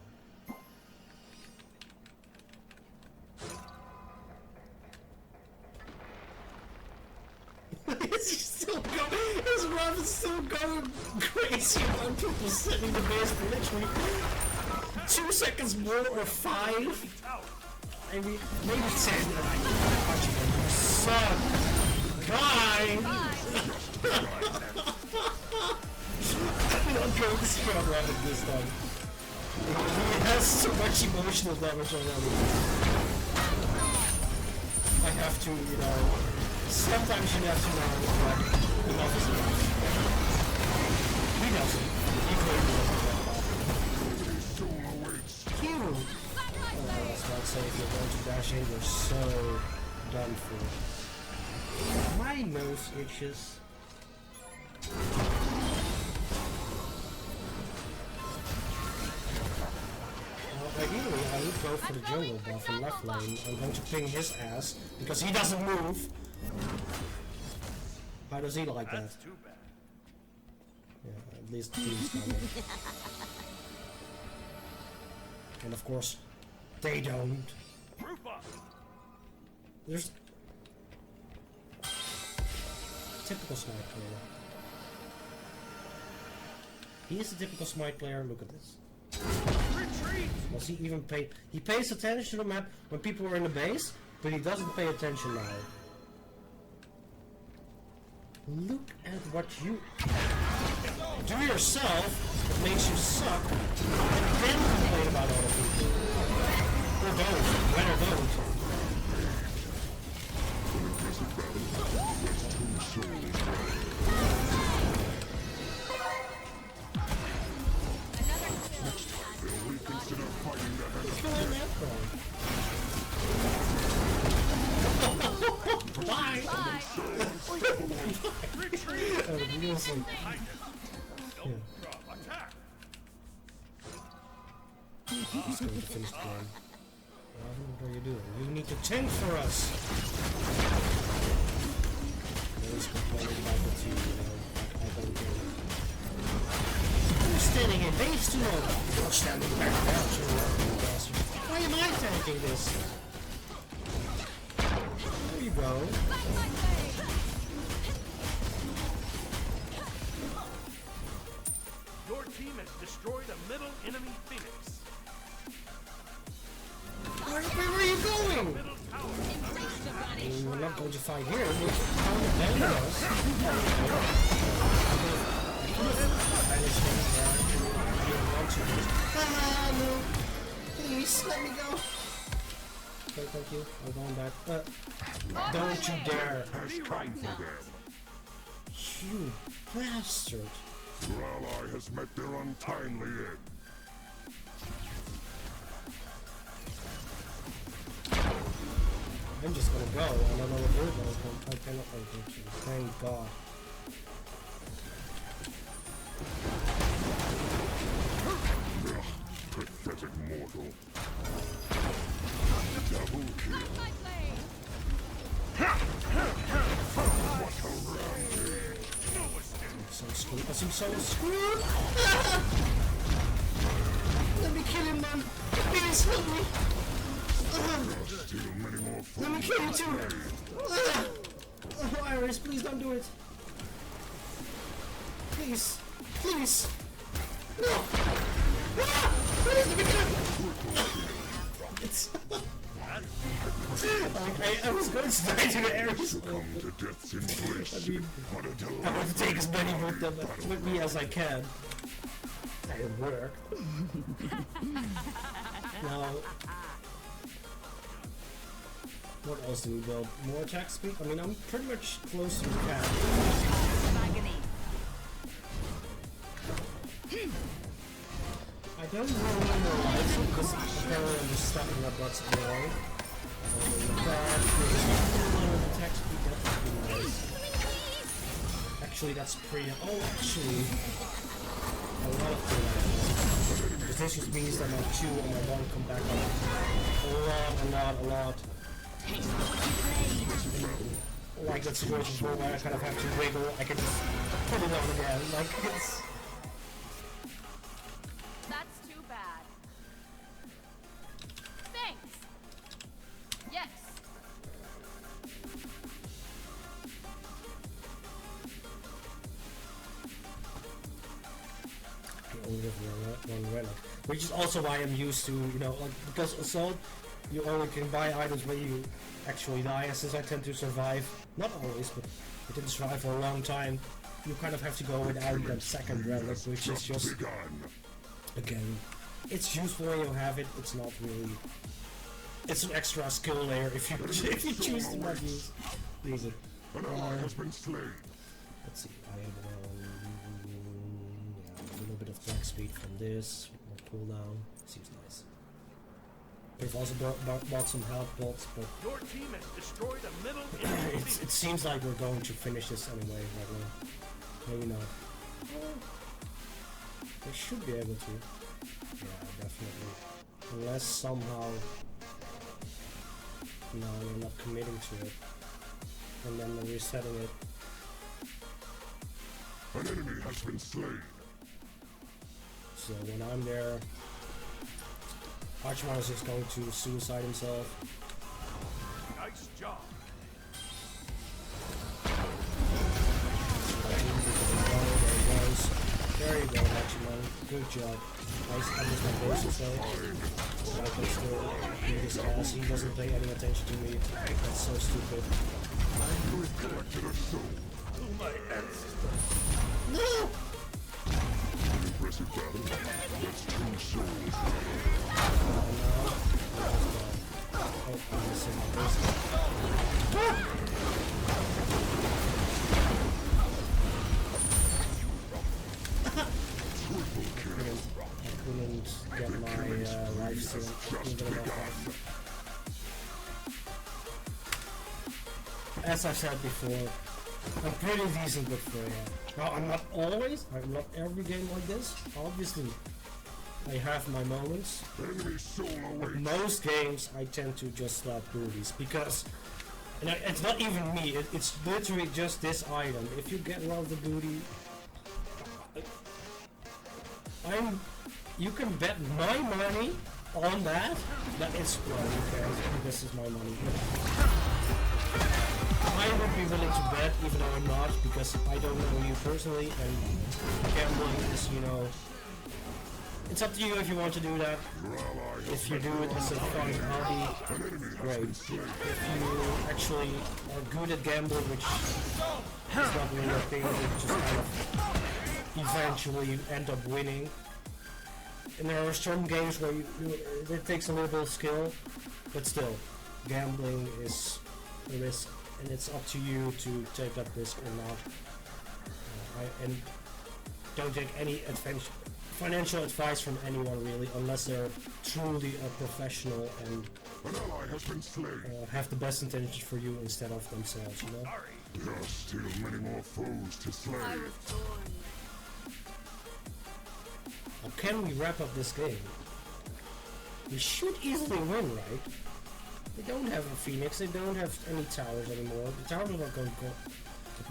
own. Is he still going? His run is still going crazy about people sitting in the base for literally 2 seconds more or 5. Maybe 10. Archibald, you suck. Bye. I'm not going to scrub rabbit this time. He has so much emotional damage already. I have to, you know, sometimes you have to know that enough is enough. He doesn't. He clearly doesn't. Cute! I was about to say, if you're going to dash in, you're so done for. My nose itches. Ideally, I would go for the jungle buff in left lane. I'm going to ping his ass because he doesn't move. How does he like that? That's too bad. Yeah, at least the team's coming. And of course, they don't. Group up. There's typical smite player. He is a typical smite player. Look at this. Retreat. Does he even pay? He pays attention to the map when people are in the base, but he doesn't pay attention now. Look at what you do yourself that makes you suck, and then complain about other people. Or don't. Better don't. Bye! Bye. We'll see. Don't drop. Attack. He's going to finish the game. What are you doing? You need to tank for us! Always complaining about the team, you know, I don't get it. Who's standing in base too long? You're standing back there too long, you bastard. Why am I tanking this? There you go. Your team has destroyed a middle enemy phoenix. Where are you going? Middle tower. We're not going to fight here. We're trying to bend us. No. Please, let me go. Okay, thank you. I'm going back. Don't you dare. Has come for them. You bastard. Your ally has met their untimely end. I'm just gonna go. I don't know what you're going to. I cannot go. Thank God. Pathetic mortal. Double kill. So screwed. I'm so screwed. Let me kill him, man. Please help me. Still many more Let me kill you too. Oh, Iris, please don't do it. Please. Please. No. Please, let me kill him. It's... I was going to die to the Ares. Come to death's embrace. What a delight. I want to take as many with me as I can. That would work. Now, what else do we build? More attack speed? I mean, I'm pretty much close to the cap. I don't really know more life because apparently I'm just stacking up lots of more. Attack speed, that's pretty nice. Actually, that's pretty. Oh, actually, a lot of things. Because this just means that my 2 and my 1 come back up a lot. Like that situation where I kind of have to wiggle, I can just put it on again. Like it's. That's too bad. Thanks. Yes. I only have one relic, which is also why I'm used to, you know, like because assault, you only can buy items when you actually die. And since I tend to survive, not always, but I tend to survive for a long time, you kind of have to go without that second relic, which is just again, it's useful when you have it. It's not really. It's an extra skill layer if you choose to not use it. An ally has been slain. Let's see. I have a little bit of attack speed from this. More cooldown. Seems nice. We've also bought some health pots, but Your team has destroyed a middle enemy phoenix. it seems like we're going to finish this anyway. Right now. Maybe not. We should be able to. Yeah, definitely. Unless somehow. No, we're not committing to it. And then we're resetting it. An enemy has been slain. So when I'm there, Archmars is going to suicide himself. Nice job. There you go, Archmar. Good job. Nice. I just my base so I can still do this ass. He doesn't pay any attention to me. That's so stupid. My ancestors. No! Impressive battle. That's 2 souls. Oh, I'm missing my base. I couldn't get my life steal. I couldn't get enough life. As I said before, I'm pretty decent with Freya. Now, I'm not always, I'm not every game like this, obviously. I have my moments. Enemy soul But awaits. most games I tend to just slap booties because, and it's not even me. It's literally just this item. If you get one of the booty, you can bet my money on that it's well, okay, this is my money. I would be willing to bet, even though I'm not, because I don't know you personally, and gambling is, you know, it's up to you if you want to do that. If you do it as a fun hobby, great. If you actually are good at gambling, which is not really a thing, you just kind of eventually end up winning. And there are some games where it takes a little bit of skill, but still, gambling is a risk, and it's up to you to take that risk or not. And don't take any financial advice from anyone really, unless they're truly a professional and An ally has been slain. have the best intentions for you instead of themselves, you know? There are still many more foes to slay. How can we wrap up this game? We should easily win, right? They don't have a Phoenix, they don't have any towers anymore. The towers are not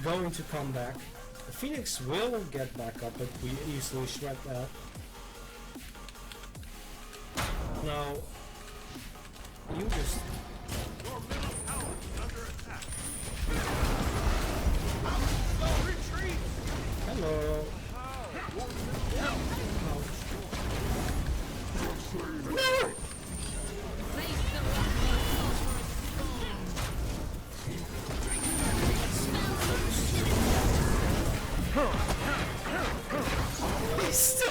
going to come back. The Phoenix will get back up, but we easily shred that. Now, you just... Your middle tower is under attack. Retreat! Hello! No! He's still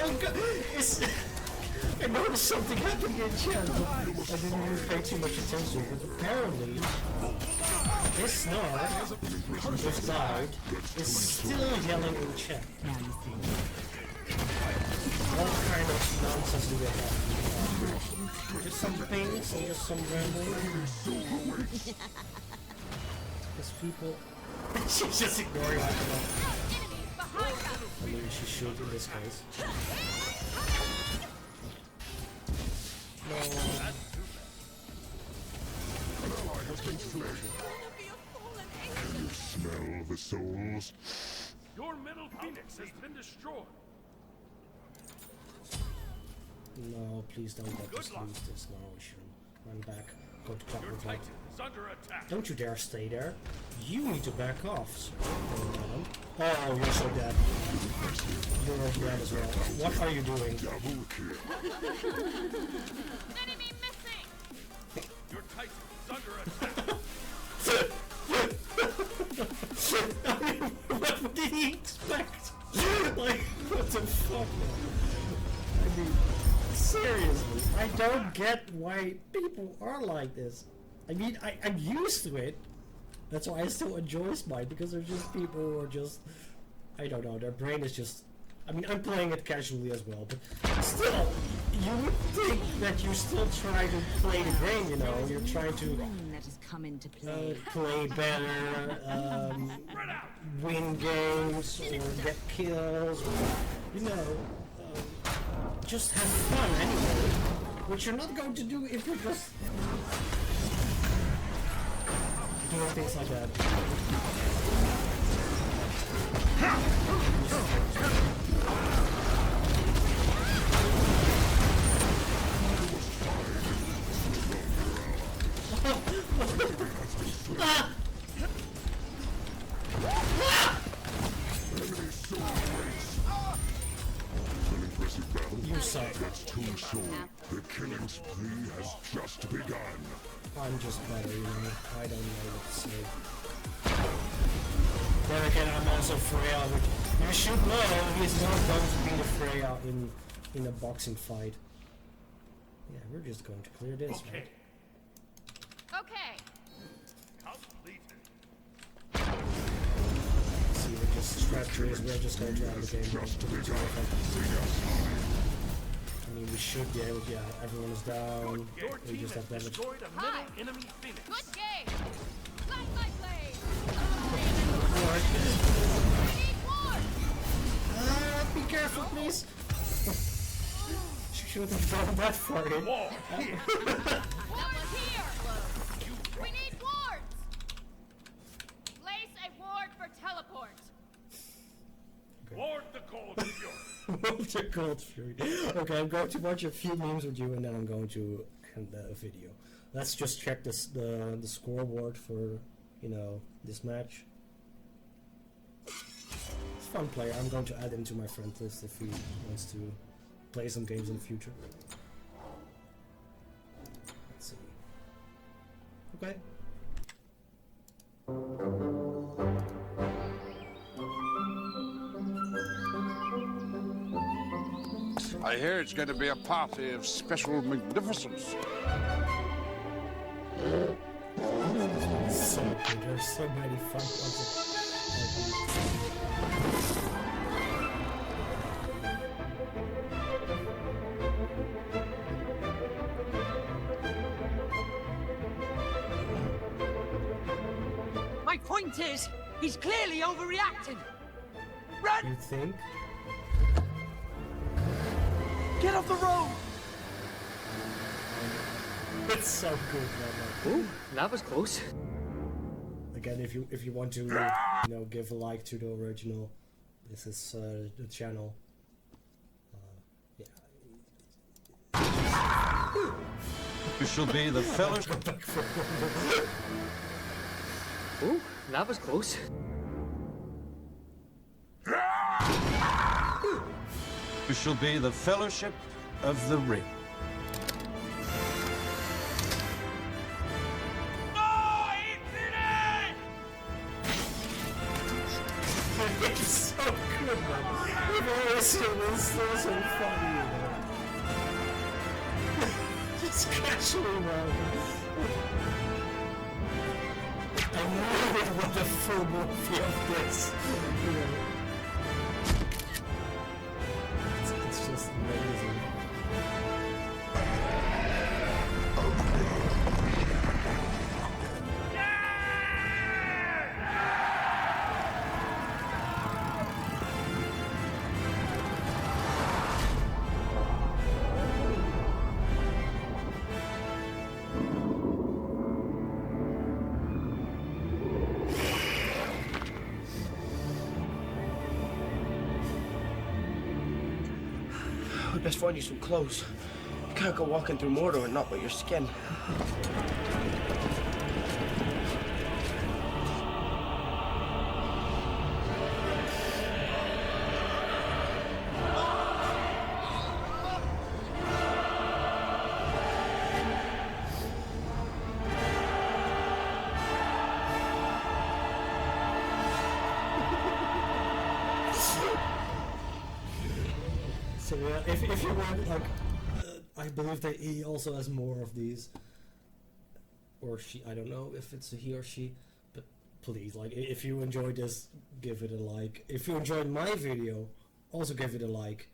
I noticed something happening in chat, but I didn't really pay too much attention, but apparently this Snar, who just died, is still yelling in chat. What kind of nonsense do they have? Just some things and just some rambling? Because people... She's just ignoring that. I mean, she should in this case. No. An ally has been slain. Can you smell the souls? Your middle phoenix has been destroyed. No, please don't let us lose this. No, we shouldn't. Run back. Go to cover. Your titan is under attack. Don't you dare stay there. You need to back off, sir. Oh, you're so dead. You're dead as well. What are you doing? Double kill. Enemy missing! Your titan is under attack. I mean, what did he expect? Like, what the fuck? I mean, seriously, I don't get why people are like this. I mean, I'm used to it. That's why I still enjoy Smite, because there's just people who are just, I don't know, their brain is just, I mean, I'm playing it casually as well, but still, you would think that you still try to play the game, you know, you're trying to That has come into play. play better, win games, or get kills, or, you know, just have fun anyway, which you're not going to do if you're just doing things like that. You suck. That's too short. The killing spree has just begun. I'm just better, you know. I don't know what to say. Then again, I'm also Freya, which you should know he's not going to be the Freya in a boxing fight. Yeah, we're just going to clear this, Okay. right? Okay. Completed. See, we're just strapped to this, we're just going to end the game. I mean, we should be able to, yeah, everyone is down. Your We team just has have damage. destroyed a Hi. middle enemy phoenix. Good game. Light my blade. Need more. Be careful, please. shouldn't have gone that far in. Ward here! Wards here! We need wards! Place a ward for teleport. Ward the cold fury! What's your cold fury? Okay, I'm going to watch a few memes with you and then I'm going to end the video. Let's just check this the scoreboard for, you know, this match. It's a fun player. I'm going to add him to my friend list if he wants to play some games in the future. Let's see. Okay. I hear it's going to be a party of special magnificence. So good. There's so many fun ones. My point is, he's clearly overreacting. Run! You think? Get off the road! It's so good, man. Ooh, that was close. Again, if you want to, you know, give a like to the original, this is the channel. Yeah. This shall be the fellowship. Ooh, that was close. This shall be the fellowship of the ring. It's so good, man. I've always seen this, so funny, man. Just casually, man. I really want a full movie of this. You know. It's just amazing. We best find you some clothes. You can't go walking through Mordor and not with your skin. So yeah, if you want, like, I believe that he also has more of these, or she. I don't know if it's a he or she, but please, like, if you enjoyed this, give it a like. If you enjoyed my video, also give it a like.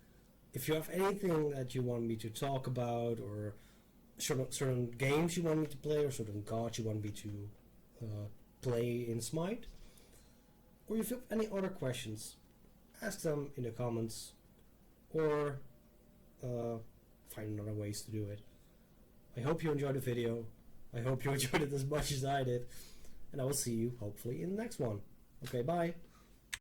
If you have anything that you want me to talk about, or certain games you want me to play, or certain gods you want me to play in Smite, or if you have any other questions, ask them in the comments. Or find other ways to do it. I hope you enjoyed the video. I hope you enjoyed it as much as I did. And I will see you, hopefully, in the next one. Okay, bye.